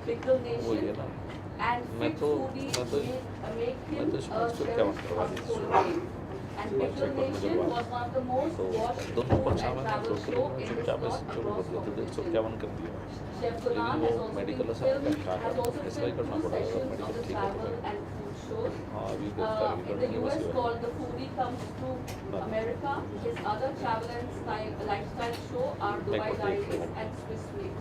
pickle वो ये nation, ना and मैं fit तो foodies make मैं him तो a इसको क्या chef करवा household दी name. And तो Pickle Nation was one of the most तो watched दोनों food पक्षा and में travel तो show in this चुपचाप not ऐसे चलो across कर दिया तो 151 कर दिया Chef लेकिन Gunan वो has also मेडिकल been से filmed, क्या has also इसलिए filmed करना 2 पड़ेगा sessions on मेडिकल the ठीक है travel and food shows. हाँ अभी In the US called The Foodie Comes to No. America, his other travel and lifestyle show are Dubai Diaries and Swiss Week.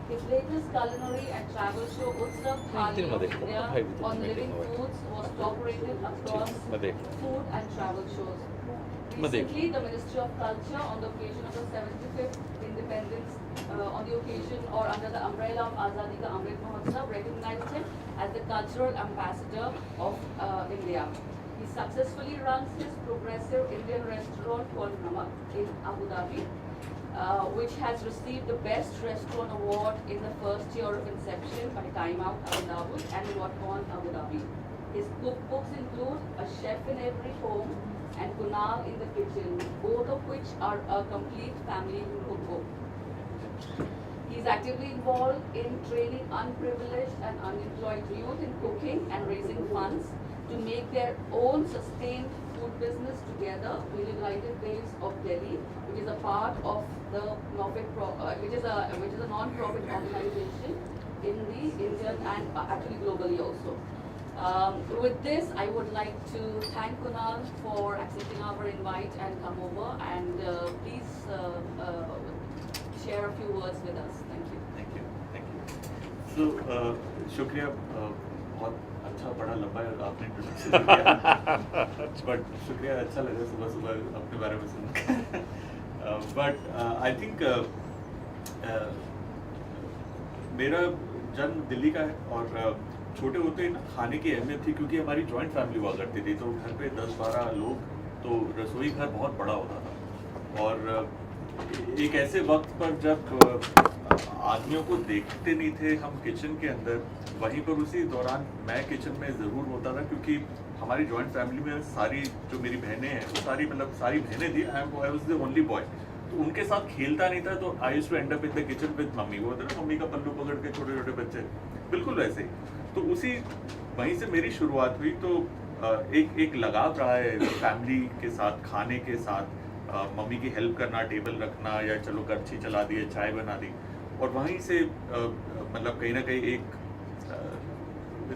His latest culinary and travel show Utsav Thali of India on living foods was top-rated across मैं देख food and travel shows. मैं देख Recently, the Ministry of Culture, on the occasion of the 75th Independence, on the occasion or under the umbrella of Azadi Ka Amrit Mahotsav, recognized him as the cultural ambassador of India. He successfully runs his progressive Indian restaurant called Namak in Abu Dhabi, which has received the Best Restaurant Award in the first year of inception by Time Out Abu Dhabi and Watcon Abu Dhabi. His cookbooks include A Chef in Every Home and Kunal in the Kitchen, both of which are a complete family cookbook. He is actively involved in training unprivileged and unemployed youth in cooking and raising funds to make their own sustained food business together with United Ways of Delhi, which is a part of the which is a non-profit organization in the Indian and actually globally also. With this, I would like to thank Kunal for accepting our invite and come over and please share a few words with us. Thank you. Thank you शुक्रिया बहुत अच्छा बड़ा लंबा आपने introduction किया but शुक्रिया अच्छा लगा सुबह सुबह अपने बारे में सुन बट आई थिंक मेरा जन्म दिल्ली का है और छोटे होते ही ना खाने की अहमियत थी क्योंकि हमारी जॉइंट फैमिली हुआ करती थी तो घर पे 10-12 लोग तो रसोई घर बहुत बड़ा होता था और एक ऐसे वक्त पर जब आदमियों को देखते नहीं थे हम किचन के अंदर वहीं पर उसी दौरान मैं किचन में ज़रूर होता था क्योंकि हमारी जॉइंट फैमिली में सारी जो मेरी बहनें हैं वो सारी मतलब सारी बहनें थी I was the only boy तो उनके साथ खेलता नहीं था तो I used to end up in the kitchen with mummy वो होता ना मम्मी का पल्लू पकड़ के छोटे छोटे बच्चे बिल्कुल वैसे ही तो उसी वहीं से मेरी शुरुआत हुई तो एक लगाव रहा है फैमिली के साथ खाने के साथ मम्मी की हेल्प करना टेबल रखना या चलो करछी चला दी चाय बना दी और वहीं से मतलब कहीं ना कहीं एक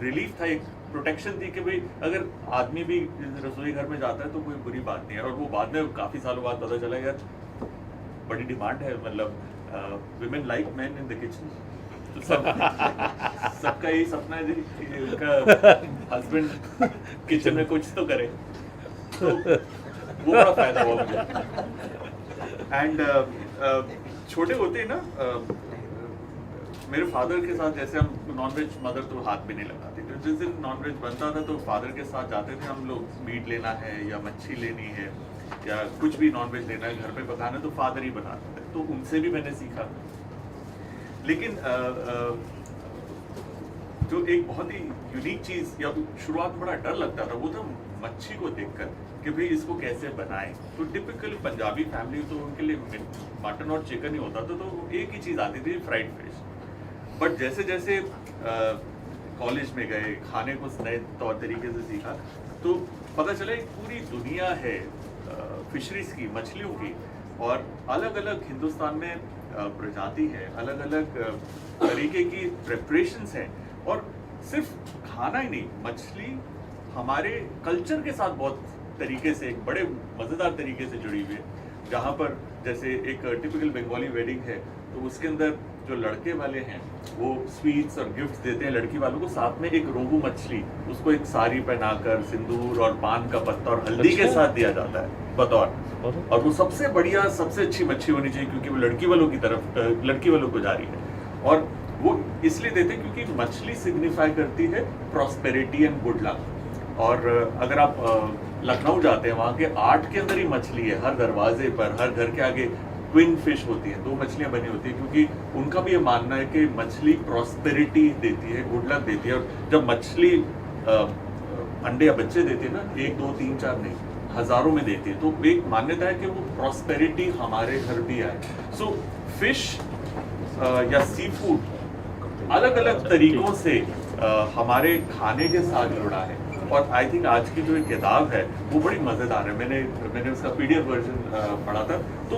रिलीफ था एक प्रोटेक्शन थी कि भाई अगर आदमी भी रसोई घर में जाता है तो कोई बुरी बात नहीं है और वो बाद में काफ़ी सालों बाद पता चला यार बड़ी डिमांड है मतलब women like man in the kitchen तो सबका यही सपना है कि उनका हस्बैंड किचन में कुछ तो करे तो वो बड़ा फायदा हुआ मुझे एंड छोटे होते ही ना मेरे फादर के साथ जैसे हम नॉनवेज मदर तो हाथ भी नहीं लगाते तो जिस दिन नॉनवेज बनता था तो फादर के साथ जाते थे हम लोग मीट लेना है या मच्छी लेनी है या कुछ भी नॉनवेज लेना है घर पे पकाना तो फादर ही बनाते थे तो उनसे भी मैंने सीखा लेकिन जो एक बहुत ही यूनिक चीज़ या शुरुआत में बड़ा डर लगता था वो था मच्छी को देखकर कि भाई इसको कैसे बनाएं तो टिपिकल पंजाबी फैमिली तो उनके लिए मटन और चिकन ही होता था तो एक ही चीज़ आती थी फ्राइड फिश बट जैसे जैसे कॉलेज में गए खाने को नए तौर तरीके से सीखा तो पता चला एक पूरी दुनिया है फिशरीज की मछलियों की और अलग अलग हिंदुस्तान में प्रजाति है अलग अलग तरीके की प्रेपरेशंस हैं और सिर्फ खाना ही नहीं मछली हमारे कल्चर के साथ बहुत तरीके से एक बड़े मज़ेदार तरीके से जुड़ी हुई है जहाँ पर जैसे एक टिपिकल बंगाली वेडिंग है तो उसके अंदर जो लड़के वाले हैं वो स्वीट्स और गिफ्ट्स देते हैं लड़की वालों को साथ में एक रोहू मछली उसको एक साड़ी पहनाकर सिंदूर और पान का पत्ता और हल्दी के साथ दिया जाता है बतौर और वो सबसे बढ़िया सबसे अच्छी मच्छी होनी चाहिए क्योंकि वो लड़की वालों की तरफ लड़की वालों को जा रही है और वो इसलिए देते हैं क्योंकि मछली सिग्निफाई करती है प्रॉस्पेरिटी एंड गुड लक और अगर आप लखनऊ जाते हैं वहाँ के आर्ट के अंदर ही मछली है हर दरवाजे पर हर घर के आगे ट्विन फिश होती है 2 मछलियाँ बनी होती है क्योंकि उनका भी ये मानना है कि मछली प्रॉस्पेरिटी देती है गुड लक देती है और जब मछली अंडे या बच्चे देती है ना 1 2 3 4 नहीं हजारों में देती है तो एक मान्यता है कि वो प्रॉस्पेरिटी हमारे घर भी आए सो फिश या सी फूड अलग अलग तरीकों से हमारे खाने के साथ जुड़ा है। और आई थिंक आज की जो ये किताब है वो बड़ी मज़ेदार है। मैंने उसका PDF वर्जन पढ़ा था, तो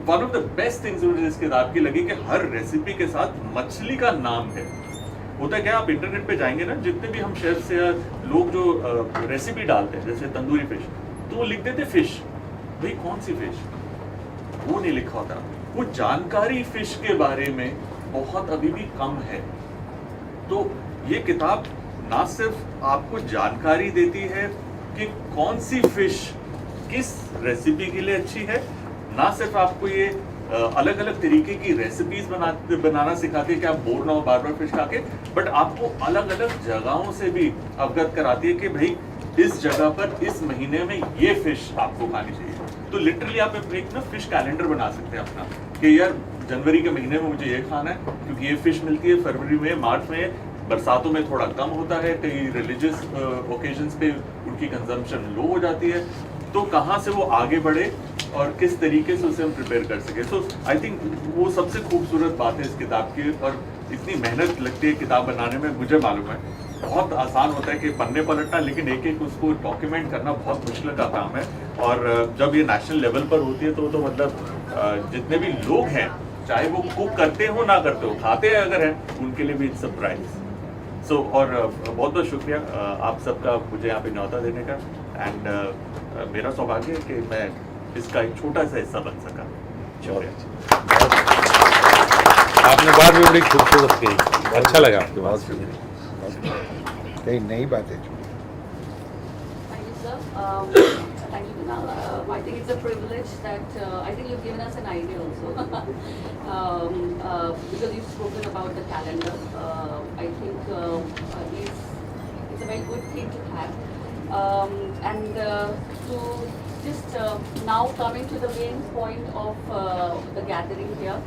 one of the best things मुझे इस किताब की लगी कि हर रेसिपी के साथ मछली का नाम है। होता है क्या, आप इंटरनेट पे जाएंगे ना, जितने भी हम शेफ्स या लोग जो रेसिपी डालते हैं, जैसे तंदूरी फिश, तो वो लिख देते फिश, भाई कौन सी फिश, वो नहीं लिखा होता। वो जानकारी फिश के बारे में बहुत अभी भी कम है। तो ये किताब ना सिर्फ आपको जानकारी देती है कि कौन सी फिश किस रेसिपी के लिए अच्छी है, ना सिर्फ आपको ये अलग अलग तरीके की रेसिपीज बनाना सिखाती है कि आप बोर ना हो बार बार फिश खा के, बट आपको अलग अलग जगहों से भी अवगत कराती है कि भाई इस जगह पर इस महीने में ये फिश आपको खानी चाहिए। तो लिटरली आप एक ना फिश कैलेंडर बना सकते हैं अपना, कि यार जनवरी के महीने में मुझे ये खाना है क्योंकि ये फिश मिलती है, फरवरी में, मार्च में, बरसातों में थोड़ा कम होता है, कई रिलीजियस ओकेजन्स पे उनकी कंजम्पशन लो हो जाती है। तो कहाँ से वो आगे बढ़े और किस तरीके से उसे हम प्रिपेयर कर सके। सो आई थिंक वो सबसे खूबसूरत बात है इस किताब की। और इतनी मेहनत लगती है किताब बनाने में, मुझे मालूम है बहुत आसान होता है कि पन्ने पलटना, लेकिन एक एक उसको डॉक्यूमेंट करना बहुत मुश्किल का काम है। और जब ये नेशनल लेवल पर होती है तो मतलब जितने भी लोग हैं, चाहे वो कुक करते हो ना करते हो, खाते हैं अगर हैं, उनके लिए भी इट्स सरप्राइज। सो और बहुत बहुत शुक्रिया आप सबका मुझे यहाँ पे न्यौता देने का। एंड मेरा सौभाग्य है कि मैं इसका एक छोटा सा हिस्सा बन सका। आपने बात भी बड़ी खूबसूरत की, अच्छा लगा आपकी बात। कई नई बातें Thank you, sir. Thank you, Kunal. I think it's a privilege that I think you've given us an idea also. Because you've spoken about the calendar. I think it's a very good thing to have. And to just now coming to the main point of the gathering here,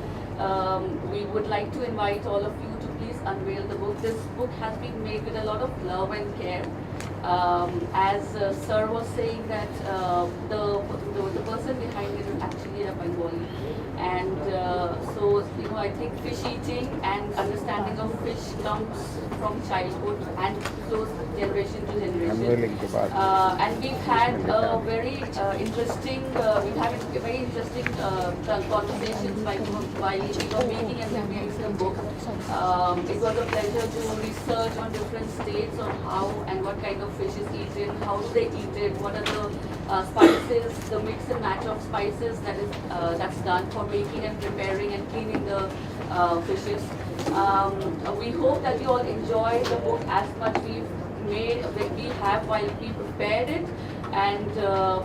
we would like to invite all of you to please unveil the book. This book has been made with a lot of love and care. As sir was saying that the person behind it is actually a Bengali, and so you know I think fish eating and understanding of fish comes from childhood and flows generation to generation. Unveiling के बाद And we've had a very interesting conversations while we were making and reviewing the book. It was a pleasure to research on different states on how and what kind of fish is eaten, how do they eat it, what are the spices, the mix and match of spices that's done for making and preparing and cleaning the fishes. We hope that you all enjoy the book as much we have while we prepared it, and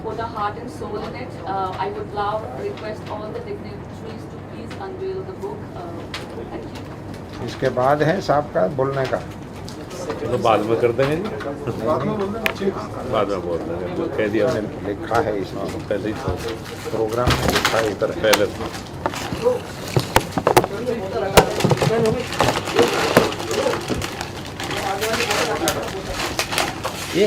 put our heart and soul in it. I would request all the dignitaries to please unveil the book. Thank you. इसके बाद है साहब का बोलने का तो बाद में कर देंगे जी, बाद में बोल देंगे, तो कह दिया हमने लिखा है इसमें पहले ही तो प्रोग्राम में लिखा है इधर पहले ये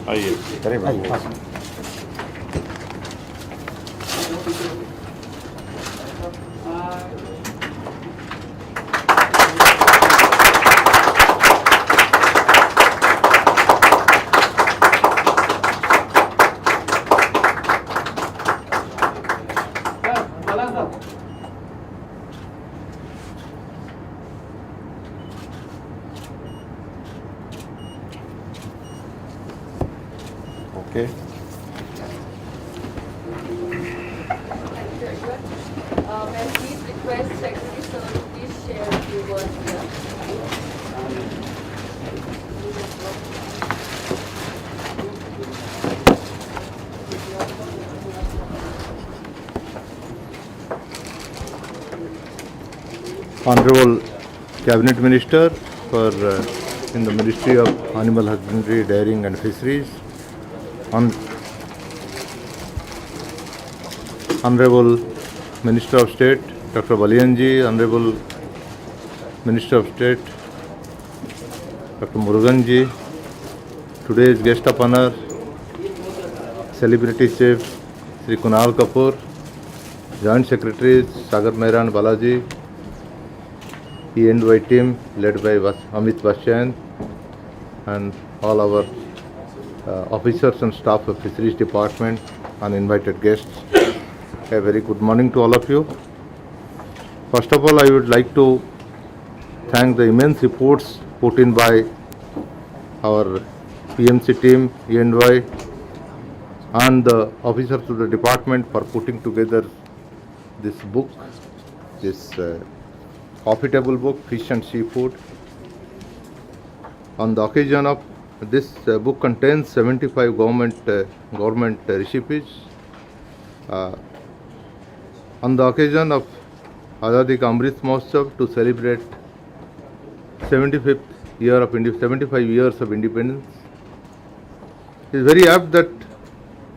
आइए। अरे भाई okay May I please request Secretary Sir to please share a few words here. Honorable Cabinet Minister for in the Ministry of Animal Husbandry, Dairying and Fisheries, Honorable Minister of State Dr. Balianji, Honorable Minister of State Dr. Muruganji, today's guest of honor, Celebrity Chef Sri Kunal Kapoor, Joint Secretaries Sagar Mehra and Balaji, E&Y team led by Amit Bachchan, and all our officers and staff of Fisheries Department and invited guests. A very good morning to all of you. First of all, I would like to thank the immense efforts put in by our PMC team, E&Y, and the officers of the department for putting together this book, this coffee table book, Fish and Seafood. On the occasion of this book contains 75 government recipes. On the occasion of Azadi Ka Amrit Mahotsav to celebrate 75 years of independence, it is very apt that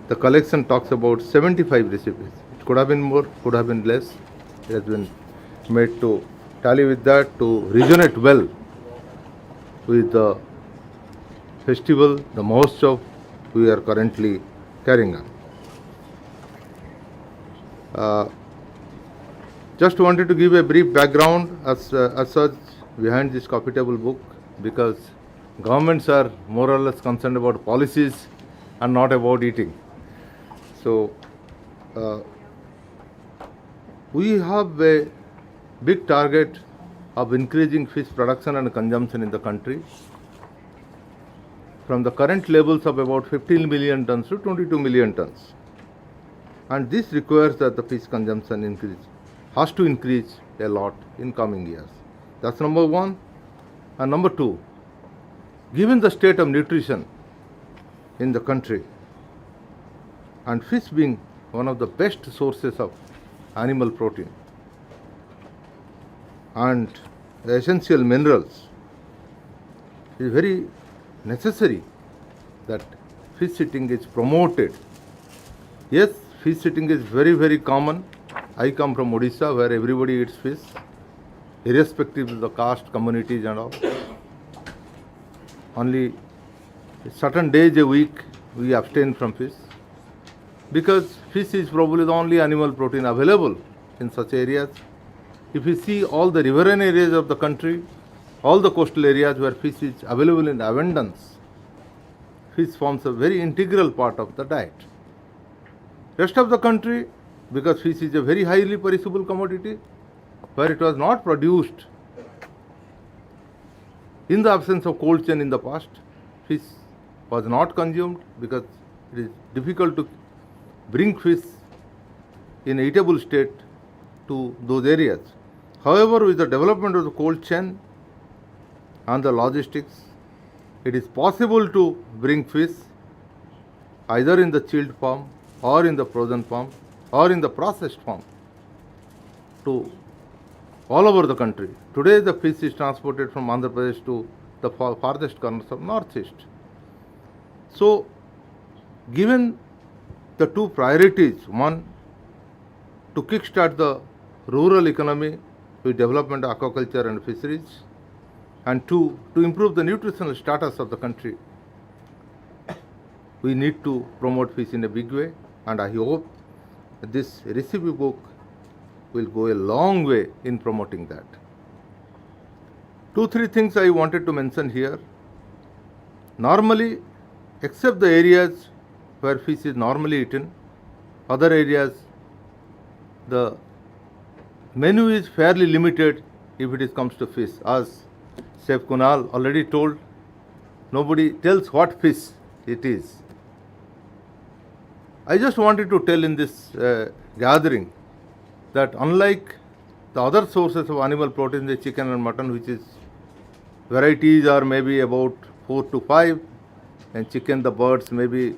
the collection talks about 75 recipes. It could have been more, could have been less. It has been made to tally with that, to resonate well with the festival, the Mahotsav we are currently carrying on. Just wanted to give a brief background as such behind this coffee table book, because governments are more or less concerned about policies and not about eating. So we have a big target of increasing fish production and consumption in the country from the current levels of about 15 million tons to 22 million tons. And this requires that the fish consumption has to increase a lot in coming years. That's number one. And number two, given the state of nutrition in the country, and fish being one of the best sources of animal protein and the essential minerals, it is very necessary that fish eating is promoted. Yes, fish eating is very, very common. I come from Odisha, where everybody eats fish, irrespective of the caste, communities and all. Only certain days a week we abstain from fish, because fish is probably the only animal protein available in such areas. If you see all the riverine areas of the country, all the coastal areas where fish is available in abundance, fish forms a very integral part of the diet. Rest of the country, because fish is a very highly perishable commodity, where it was not produced in the absence of cold chain in the past, fish was not consumed because it is difficult to bring fish in eatable state to those areas. However, with the development of the cold chain and the logistics, it is possible to bring fish either in the chilled form or in the frozen form or in the processed form to all over the country. Today the fish is transported from Andhra Pradesh to the farthest corners of northeast. So, given the two priorities, one, to kickstart the rural economy with development of aquaculture and fisheries, and two, to improve the nutritional status of the country, we need to promote fish in a big way, and I hope that this recipe book will go a long way in promoting that. 2-3 things I wanted to mention here. Normally, except the areas where fish is normally eaten, other areas the menu is fairly limited if it comes to fish. As Chef Kunal already told, nobody tells what fish it is. I just wanted to tell in this gathering that unlike the other sources of animal protein, the chicken and mutton, which is varieties are maybe about 4 to 5, and chicken, the birds, maybe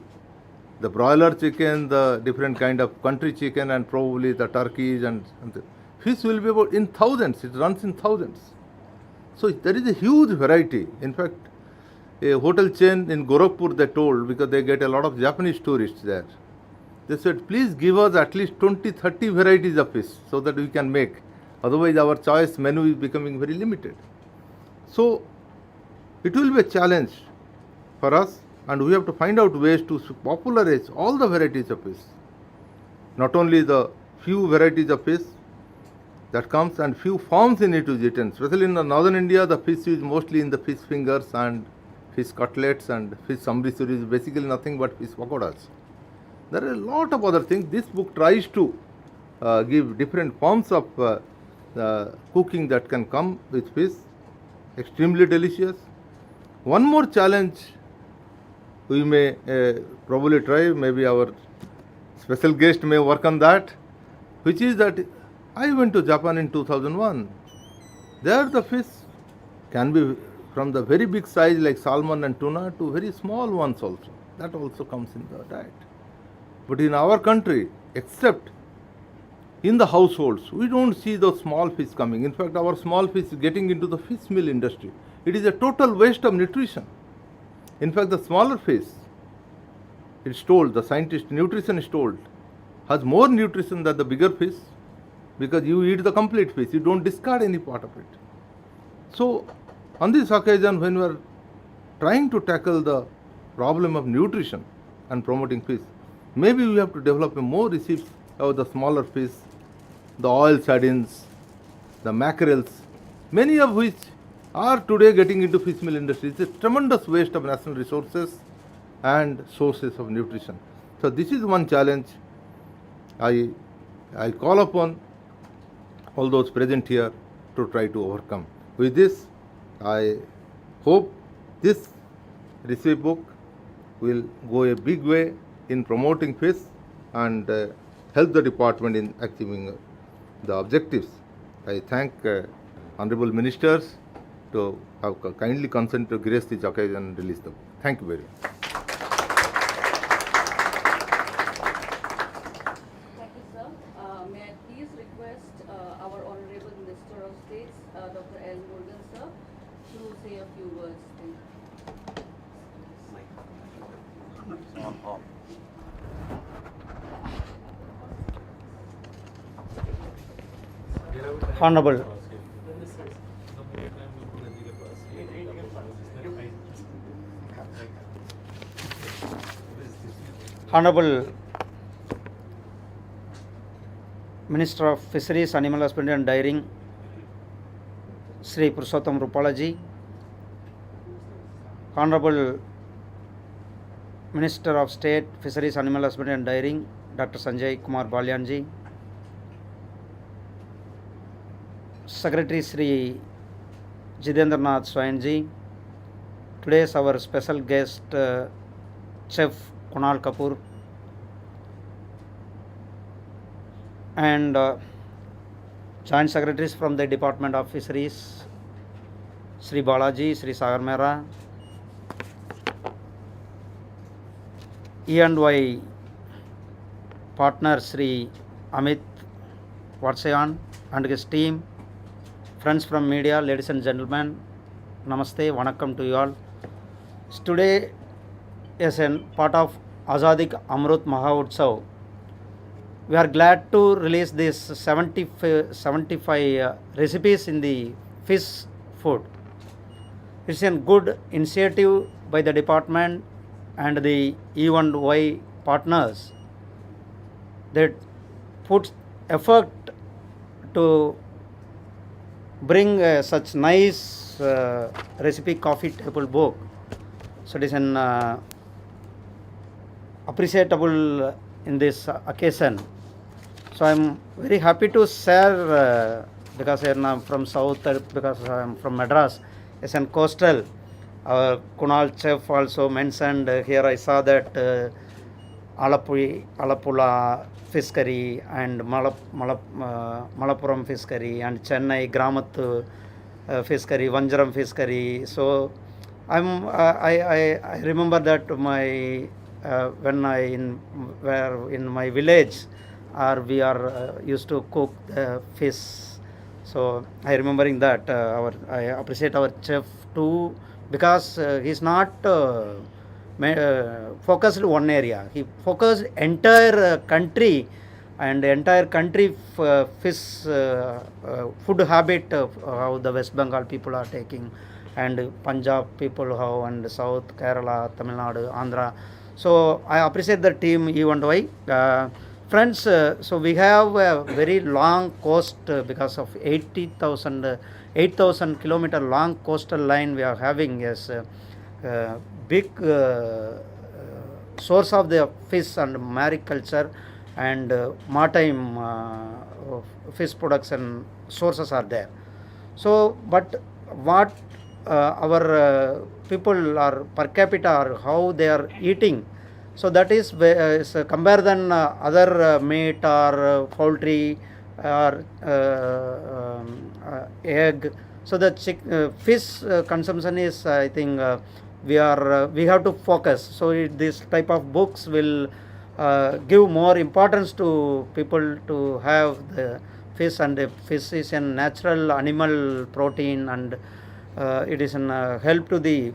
the broiler chicken, the different kind of country chicken, and probably the turkeys, and the fish will be about in thousands. It runs in thousands. So there is a huge variety. In fact, a hotel chain in Gorakhpur, they told, because they get a lot of Japanese tourists there, they said, please give us at least 20-30 varieties of fish so that we can make. Otherwise, our choice menu is becoming very limited. So it will be a challenge for us, and we have to find out ways to popularize all the varieties of fish. Not only the few varieties of fish that comes and few forms in it is eaten. Especially in the northern India, the fish is mostly in the fish fingers and fish cutlets and fish sambrishur is basically nothing but fish pakoras. There are a lot of other things. This book tries to give different forms of cooking that can come with fish. Extremely delicious. One more challenge we may probably try, maybe our special guest may work on that, which is that I went to Japan in 2001. There the fish can be from the very big size like salmon and tuna to very small ones also. That also comes in the diet. But in our country, except in the households, we don't see those small fish coming. In fact, our small fish is getting into the fish meal industry. It is a total waste of nutrition. In fact, the smaller fish, it's told, the scientist, nutrition is told, has more nutrition than the bigger fish because you eat the complete fish, you don't discard any part of it. So, on this occasion, when we are trying to tackle the problem of nutrition and promoting fish, maybe we have to develop a more recipes of the smaller fish, the oil sardines, the mackerels, many of which are today getting into fish meal industry. It's a tremendous waste of national resources and sources of nutrition. So this is one challenge I call upon all those present here to try to overcome. With this, I hope this recipe book will go a big way in promoting fish and help the department in achieving the objectives. I thank honorable ministers to have kindly consented to grace this occasion and release the book. Thank you very much. Thank you, sir. May I please request our Honorable Minister of States, Dr. L. Murugan, sir, to say a few words. Honorable Minister of Fisheries, Animal Husbandry and Dairying, Sri Purushottam Rupalaji, Honorable Minister of State, Fisheries, Animal Husbandry and Dairying, Dr. Sanjay Kumar Balyanji, Secretary Sri Jitendra Nath Swainji, today's our special guest, Chef Kunal Kapoor, and Joint Secretaries from the Department of Fisheries, Sri Balaji, Sri Sagar Mehra, E&Y partner Sri Amit Vatsayan and his team, friends from media, ladies and gentlemen, Namaste, Vanakkam to you all. Today, as a part of Azadi Ka Amrut Mahotsav, we are glad to release this 75 recipes in the fish food. It's a good initiative by the department and the E&Y partners that put effort to bring such nice recipe coffee table book. So it is an appreciable in this occasion. So I am very happy to share because I am from South, because I am from Madras, as an coastal. Kunal Chef also mentioned here. I saw that Alapula fish curry and Malappuram fish curry and Chennai Gramat fish curry, Vanjaram fish curry. So I remember that my when were in my village, or we are used to cook the fish. So I remembering that I appreciate our chef too, because he's not focused one area. He focused entire country, and entire country fish food habit of how the West Bengal people are taking, and Punjab people how, and South Kerala, Tamil Nadu, Andhra. So I appreciate the team even why. Friends, so we have a very long coast because of 8,000 kilometer long coastal line we are having as big source of the fish and mariculture and maritime fish production sources are there. So, but what our people are per capita or how they are eating, so that is compare than other meat or poultry or egg. So the fish consumption is, I think, we have to focus. So this type of books will give more importance to people to have the fish, and the fish is a natural animal protein, and it is an help to the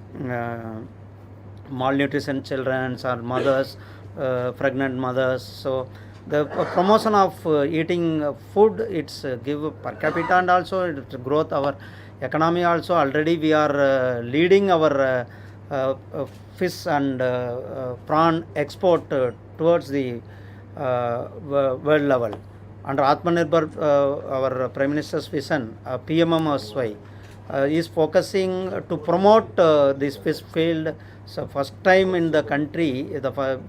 malnutrition children or mothers, pregnant mothers. So the promotion of eating food, it's give per capita, and also it growth our economy also. Already we are leading our fish and prawn export towards the world level. Under Atmanirbhar, our Prime Minister's vision, PMMSY, is focusing to promote this fish field. So first time in the country,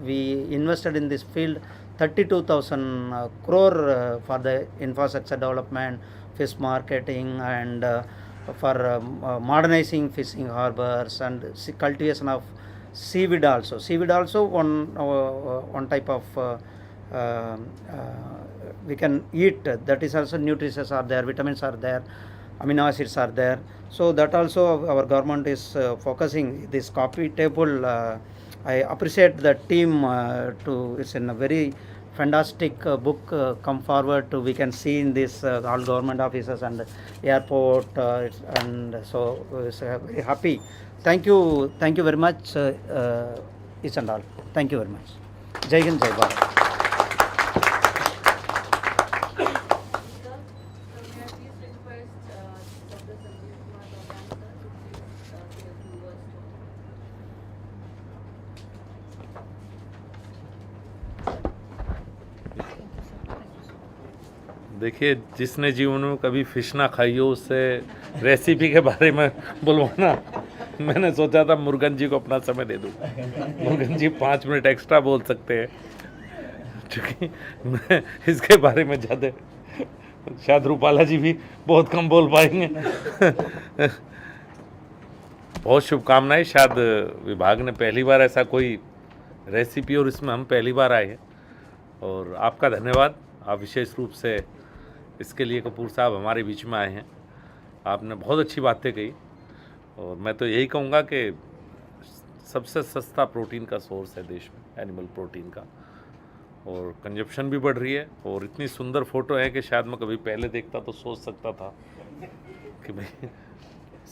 we invested in this field 32,000 crore for the infrastructure development, fish marketing, and for modernizing fishing harbors and cultivation of seaweed also. Seaweed also one type of we can eat. That is also nutrients are there, vitamins are there, amino acids are there. So that also our government is focusing this coffee table. I appreciate the team to, it's in a very fantastic book come forward to, we can see in this all government offices and airport, and so it's very happy. Thank you very much, each and all. Thank you very much. Jai Hind, Jai Bharat. देखिए, जिसने जीवन में कभी fish ना खाई हो उससे recipe के बारे में बुलवाना, मैंने सोचा था मुर्गन जी को अपना समय दे दूँ। मुर्गन जी 5 मिनट एक्स्ट्रा बोल सकते हैं, क्योंकि मैं इसके बारे में ज़्यादा, शायद रूपाला जी भी बहुत कम बोल पाएंगे। बहुत शुभकामनाएं। शायद विभाग ने पहली बार ऐसा कोई रेसिपी, और इसमें हम पहली बार आए हैं, और आपका धन्यवाद। आप विशेष रूप से इसके लिए कपूर साहब हमारे बीच में आए हैं। आपने बहुत अच्छी बातें कही, और मैं तो यही कहूँगा कि सबसे सस्ता प्रोटीन का सोर्स है देश में, एनिमल प्रोटीन का, और कंजप्शन भी बढ़ रही है। और इतनी सुंदर फ़ोटो है कि शायद मैं कभी पहले देखता तो सोच सकता था कि भाई,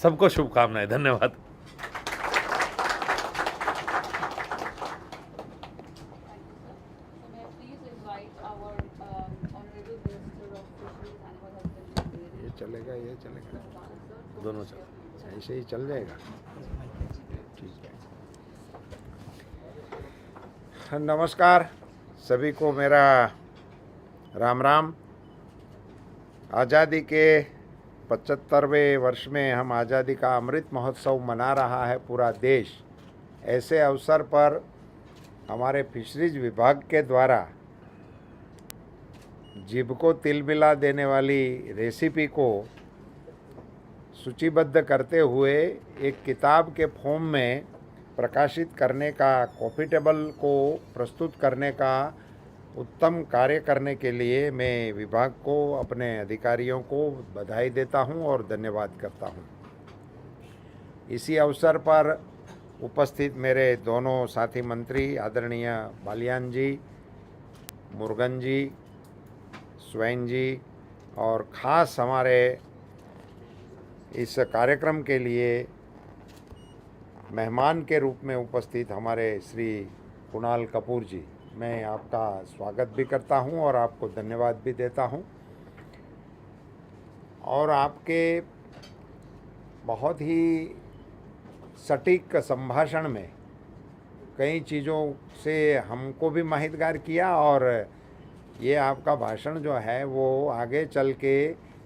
सबको शुभकामनाएं। धन्यवाद। ये चलेगा दोनों चल ऐसे ही चल जाएगा। ठीक है। नमस्कार सभी को, मेरा राम राम। आज़ादी के 75वें वर्ष में हम आज़ादी का अमृत महोत्सव मना रहा है पूरा देश। ऐसे अवसर पर हमारे फिशरीज विभाग के द्वारा जीभ को तिल मिला देने वाली रेसिपी को सूचीबद्ध करते हुए एक किताब के फॉर्म में प्रकाशित करने का, कॉफ़ी टेबल को प्रस्तुत करने का उत्तम कार्य करने के लिए मैं विभाग को, अपने अधिकारियों को बधाई देता हूं और धन्यवाद करता हूं। इसी अवसर पर उपस्थित मेरे दोनों साथी मंत्री आदरणीय बालियान जी, मुर्गन जी, स्वैन जी, और ख़ास हमारे इस कार्यक्रम के लिए मेहमान के रूप में उपस्थित हमारे श्री कुणाल कपूर जी, मैं आपका स्वागत भी करता हूं और आपको धन्यवाद भी देता हूं। और आपके बहुत ही सटीक संभाषण में कई चीज़ों से हमको भी माहितगार किया और ये आपका भाषण जो है वो आगे चल के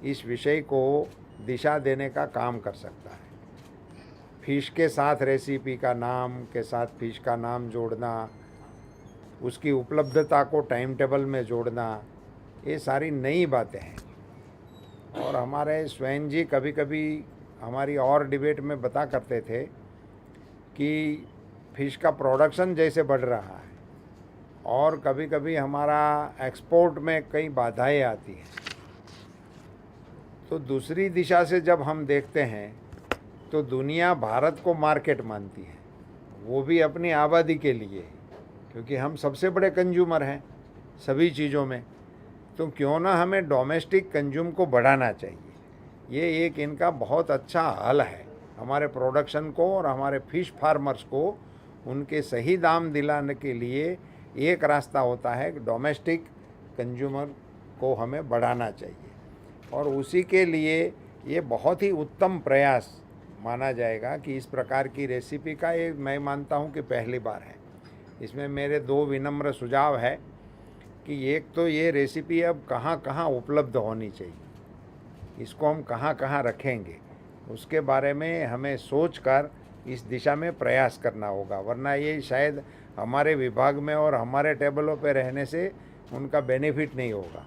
इस विषय को दिशा देने का काम कर सकता है। फिश के साथ रेसिपी का नाम के साथ फिश का नाम जोड़ना, उसकी उपलब्धता को टाइम टेबल में जोड़ना, ये सारी नई बातें हैं। और हमारे स्वयं जी कभी कभी हमारी और डिबेट में बता करते थे कि फिश का प्रोडक्शन जैसे बढ़ रहा है और कभी कभी हमारा एक्सपोर्ट में कई बाधाएं आती हैं, तो दूसरी दिशा से जब हम देखते हैं तो दुनिया भारत को मार्केट मानती है, वो भी अपनी आबादी के लिए, क्योंकि हम सबसे बड़े कंज्यूमर हैं सभी चीज़ों में। तो क्यों ना हमें डोमेस्टिक कंज्यूम को बढ़ाना चाहिए। ये एक इनका बहुत अच्छा हल है हमारे प्रोडक्शन को और हमारे फिश फार्मर्स को उनके सही दाम दिलाने के लिए। एक रास्ता होता है कि डोमेस्टिक कंज्यूमर को हमें बढ़ाना चाहिए और उसी के लिए ये बहुत ही उत्तम प्रयास माना जाएगा कि इस प्रकार की रेसिपी का ये मैं मानता हूँ कि पहली बार है। इसमें मेरे दो विनम्र सुझाव है कि एक तो ये रेसिपी अब कहाँ कहाँ उपलब्ध होनी चाहिए, इसको हम कहाँ कहाँ रखेंगे, उसके बारे में हमें सोचकर इस दिशा में प्रयास करना होगा, वरना ये शायद हमारे विभाग में और हमारे टेबलों पे रहने से उनका बेनिफिट नहीं होगा।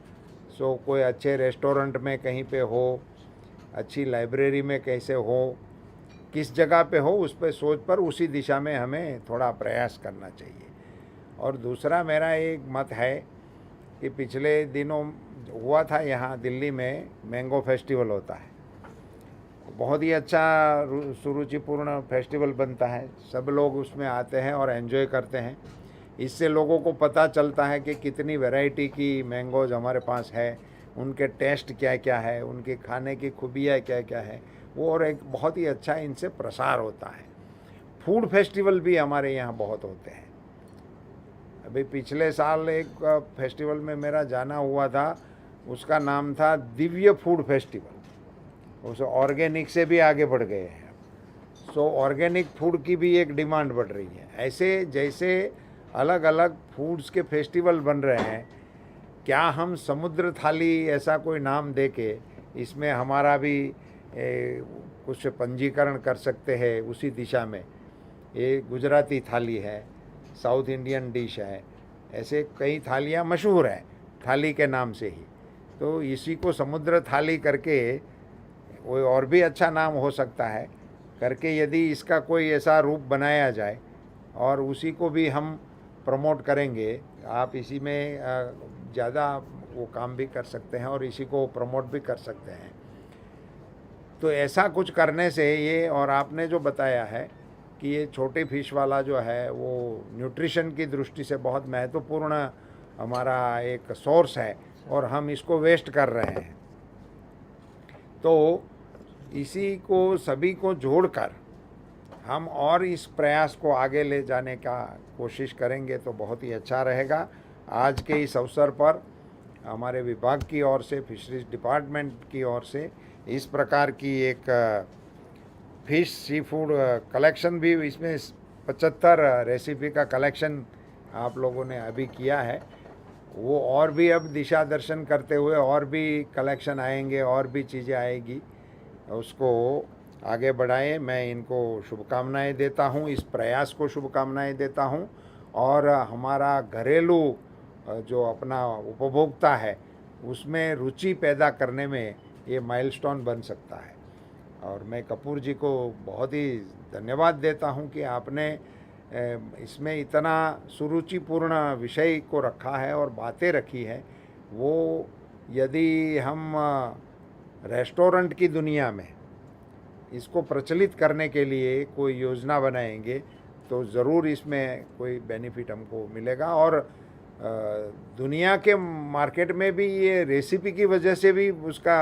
सो कोई अच्छे रेस्टोरेंट में कहीं पे हो, अच्छी लाइब्रेरी में कैसे हो, किस जगह पे हो, उस पर सोच पर उसी दिशा में हमें थोड़ा प्रयास करना चाहिए। और दूसरा मेरा एक मत है कि पिछले दिनों हुआ था यहाँ दिल्ली में मैंगो फेस्टिवल होता है, बहुत ही अच्छा सुरुचिपूर्ण फेस्टिवल बनता है, सब लोग उसमें आते हैं और एंजॉय करते हैं। इससे लोगों को पता चलता है कि कितनी वैरायटी की मैंगोज़ हमारे पास है, उनके टेस्ट क्या क्या है, उनके खाने की खूबियाँ क्या क्या है, वो और एक बहुत ही अच्छा इनसे प्रसार होता है। फूड फेस्टिवल भी हमारे यहाँ बहुत होते हैं। अभी पिछले साल एक फेस्टिवल में मेरा जाना हुआ था, उसका नाम था दिव्य फूड फेस्टिवल। उस ऑर्गेनिक से भी आगे बढ़ गए हैं। सो ऑर्गेनिक फूड की भी एक डिमांड बढ़ रही है। ऐसे जैसे अलग अलग फूड्स के फेस्टिवल बन रहे हैं, क्या हम समुद्र थाली ऐसा कोई नाम दे के इसमें हमारा भी कुछ पंजीकरण कर सकते हैं उसी दिशा में। ये गुजराती थाली है, साउथ इंडियन डिश है, ऐसे कई थालियाँ मशहूर हैं थाली के नाम से ही। तो इसी को समुद्र थाली करके कोई और भी अच्छा नाम हो सकता है करके, यदि इसका कोई ऐसा रूप बनाया जाए और उसी को भी हम प्रमोट करेंगे, आप इसी में ज़्यादा वो काम भी कर सकते हैं और इसी को प्रमोट भी कर सकते हैं। तो ऐसा कुछ करने से ये, और आपने जो बताया है कि ये छोटी फिश वाला जो है वो न्यूट्रिशन की दृष्टि से बहुत महत्वपूर्ण हमारा एक सोर्स है और हम इसको वेस्ट कर रहे हैं, तो इसी को सभी को जोड़कर हम और इस प्रयास को आगे ले जाने का कोशिश करेंगे तो बहुत ही अच्छा रहेगा। आज के इस अवसर पर हमारे विभाग की ओर से, फिशरीज डिपार्टमेंट की ओर से इस प्रकार की एक फिश सी फूड कलेक्शन भी, इसमें 75 रेसिपी का कलेक्शन आप लोगों ने अभी किया है, वो और भी अब दिशा दर्शन करते हुए और भी कलेक्शन आएंगे और भी चीज़ें आएगी, उसको आगे बढ़ाएं। मैं इनको शुभकामनाएं देता हूं, इस प्रयास को शुभकामनाएं देता हूं और हमारा घरेलू जो अपना उपभोक्ता है उसमें रुचि पैदा करने में ये माइलस्टोन बन सकता है। और मैं कपूर जी को बहुत ही धन्यवाद देता हूं कि आपने इसमें इतना सुरुचिपूर्ण विषय को रखा है और बातें रखी है। वो यदि हम रेस्टोरेंट की दुनिया में इसको प्रचलित करने के लिए कोई योजना बनाएंगे तो ज़रूर इसमें कोई बेनिफिट हमको मिलेगा। और दुनिया के मार्केट में भी ये रेसिपी की वजह से भी उसका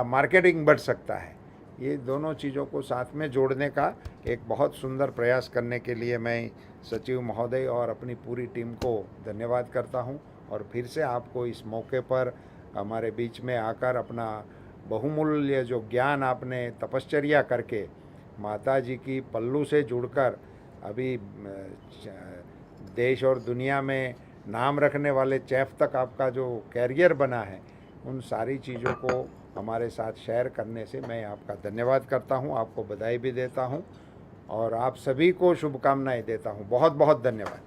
मार्केटिंग बढ़ सकता है। ये दोनों चीज़ों को साथ में जोड़ने का एक बहुत सुंदर प्रयास करने के लिए मैं सचिव महोदय और अपनी पूरी टीम को धन्यवाद करता हूँ। और फिर से आपको इस मौके पर हमारे बीच में आकर अपना बहुमूल्य जो ज्ञान आपने तपश्चर्या करके माता जी की पल्लू से जुड़कर अभी देश और दुनिया में नाम रखने वाले चेफ तक आपका जो कैरियर बना है, उन सारी चीज़ों को हमारे साथ शेयर करने से मैं आपका धन्यवाद करता हूं, आपको बधाई भी देता हूं और आप सभी को शुभकामनाएं देता हूं। बहुत बहुत धन्यवाद।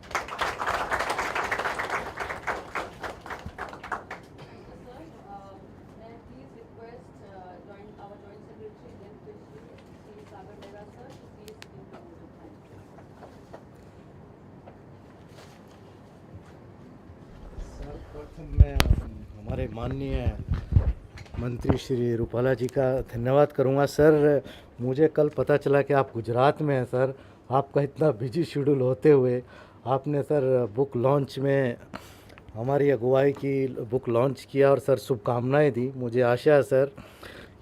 May I please request our joint secretary, then Shri Sagar Mehra sir, to please give the vote of thanks. सर्वप्रथम मैं हमारे माननीय मंत्री श्री रूपाला जी का धन्यवाद करूंगा। सर, मुझे कल पता चला कि आप गुजरात में हैं सर। आपका इतना बिजी शेड्यूल होते हुए आपने सर बुक लॉन्च में हमारी अगुवाई की बुक लॉन्च किया और सर शुभकामनाएं दी। मुझे आशा है सर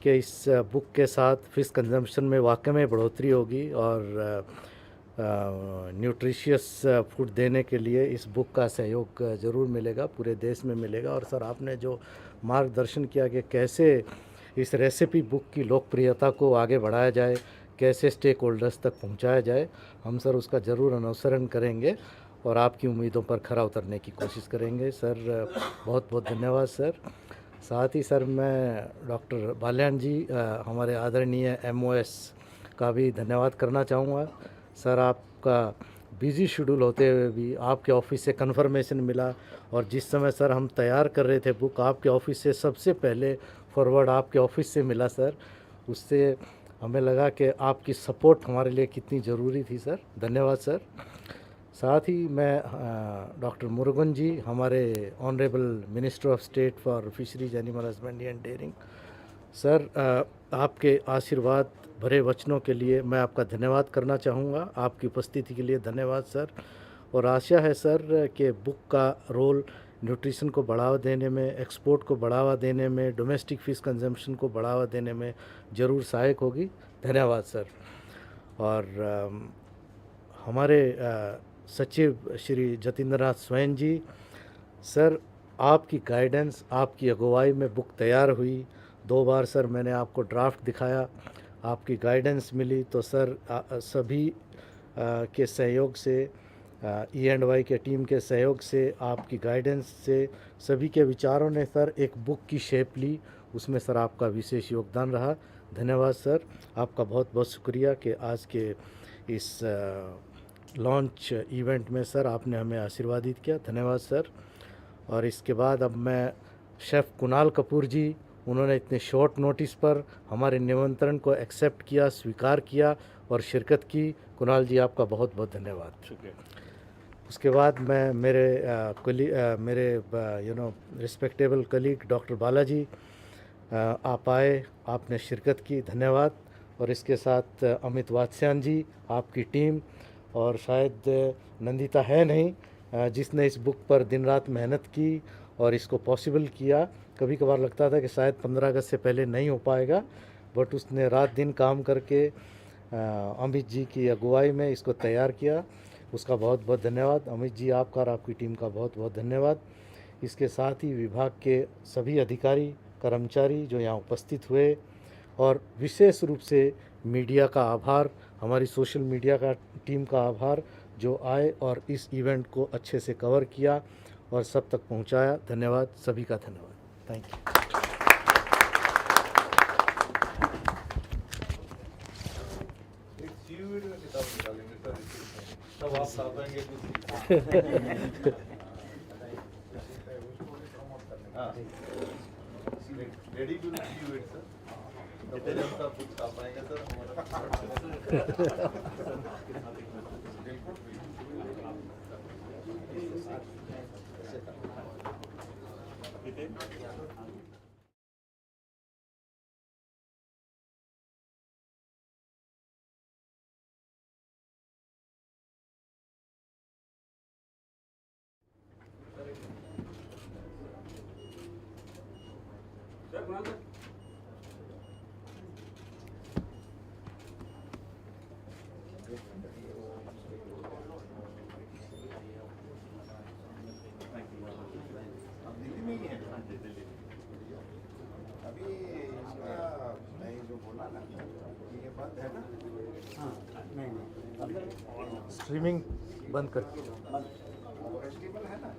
कि इस बुक के साथ फ़िश कंजम्पशन में वाकई में बढ़ोतरी होगी और न्यूट्रिशियस फूड देने के लिए इस बुक का सहयोग ज़रूर मिलेगा, पूरे देश में मिलेगा। और सर आपने जो मार्गदर्शन किया कि कैसे इस रेसिपी बुक की लोकप्रियता को आगे बढ़ाया जाए, कैसे स्टेक होल्डर्स तक पहुंचाया जाए, हम सर उसका ज़रूर अनुसरण करेंगे और आपकी उम्मीदों पर खरा उतरने की कोशिश करेंगे। सर बहुत बहुत धन्यवाद सर। साथ ही सर मैं डॉक्टर बाल्यान जी हमारे आदरणीय MOS का भी धन्यवाद करना चाहूँगा। सर आपका बिज़ी शेड्यूल होते हुए भी आपके ऑफिस से कन्फर्मेशन मिला और जिस समय सर हम तैयार कर रहे थे बुक, आपके ऑफिस से सबसे पहले फॉरवर्ड आपके ऑफिस से मिला सर। उससे हमें लगा कि आपकी सपोर्ट हमारे लिए कितनी ज़रूरी थी सर। धन्यवाद सर। साथ ही मैं डॉक्टर मुरुगन जी हमारे honourable minister of state for fisheries animal husbandry and dairying, sir आपके आशीर्वाद भरे वचनों के लिए मैं आपका धन्यवाद करना चाहूँगा। आपकी उपस्थिति के लिए धन्यवाद सर। और आशा है सर कि बुक का रोल न्यूट्रिशन को बढ़ावा देने में, एक्सपोर्ट को बढ़ावा देने में, डोमेस्टिक फ़िश कंजम्पशन को बढ़ावा देने में ज़रूर सहायक होगी। धन्यवाद सर। और हमारे सचिव श्री जतिंद्र नाथ स्वयं जी, सर आपकी गाइडेंस, आपकी अगुवाई में बुक तैयार हुई। 2 बार सर मैंने आपको ड्राफ्ट दिखाया, आपकी गाइडेंस मिली। तो सर सभी के सहयोग से, E&Y के टीम के सहयोग से, आपकी गाइडेंस से, सभी के विचारों ने सर एक बुक की शेप ली। उसमें सर आपका विशेष योगदान रहा। धन्यवाद सर। आपका बहुत बहुत शुक्रिया कि आज के इस लॉन्च इवेंट में सर आपने हमें आशीर्वादित किया। धन्यवाद सर। और इसके बाद अब मैं शेफ़ कुणाल कपूर जी, उन्होंने इतने शॉर्ट नोटिस पर हमारे निमंत्रण को एक्सेप्ट किया, स्वीकार किया और शिरकत की। कुणाल जी आपका बहुत बहुत धन्यवाद। शुक्रिया। उसके बाद मैं मेरे रिस्पेक्टेबल कलीग डॉक्टर बालाजी, आप आए, आपने शिरकत की। धन्यवाद। और इसके साथ अमित वात्स्यायन जी, आपकी टीम, और शायद नंदिता है नहीं जिसने इस बुक पर दिन रात मेहनत की और इसको पॉसिबल किया। कभी कभार लगता था कि शायद 15 अगस्त से पहले नहीं हो पाएगा, बट उसने रात दिन काम करके अमित जी की अगुवाई में इसको तैयार किया। उसका बहुत बहुत धन्यवाद। अमित जी आपका और आपकी टीम का बहुत बहुत धन्यवाद। इसके साथ ही विभाग के सभी अधिकारी, कर्मचारी जो यहाँ उपस्थित हुए, और विशेष रूप से मीडिया का आभार, हमारी सोशल मीडिया का टीम का आभार जो आए और इस इवेंट को अच्छे से कवर किया और सब तक पहुंचाया। धन्यवाद, सभी का धन्यवाद। Thank you. Ready to receive it sir. जितने जन आप कुछ आ पाएंगे सर स्ट्रीमिंग बंद कर फेस्टिवल है ना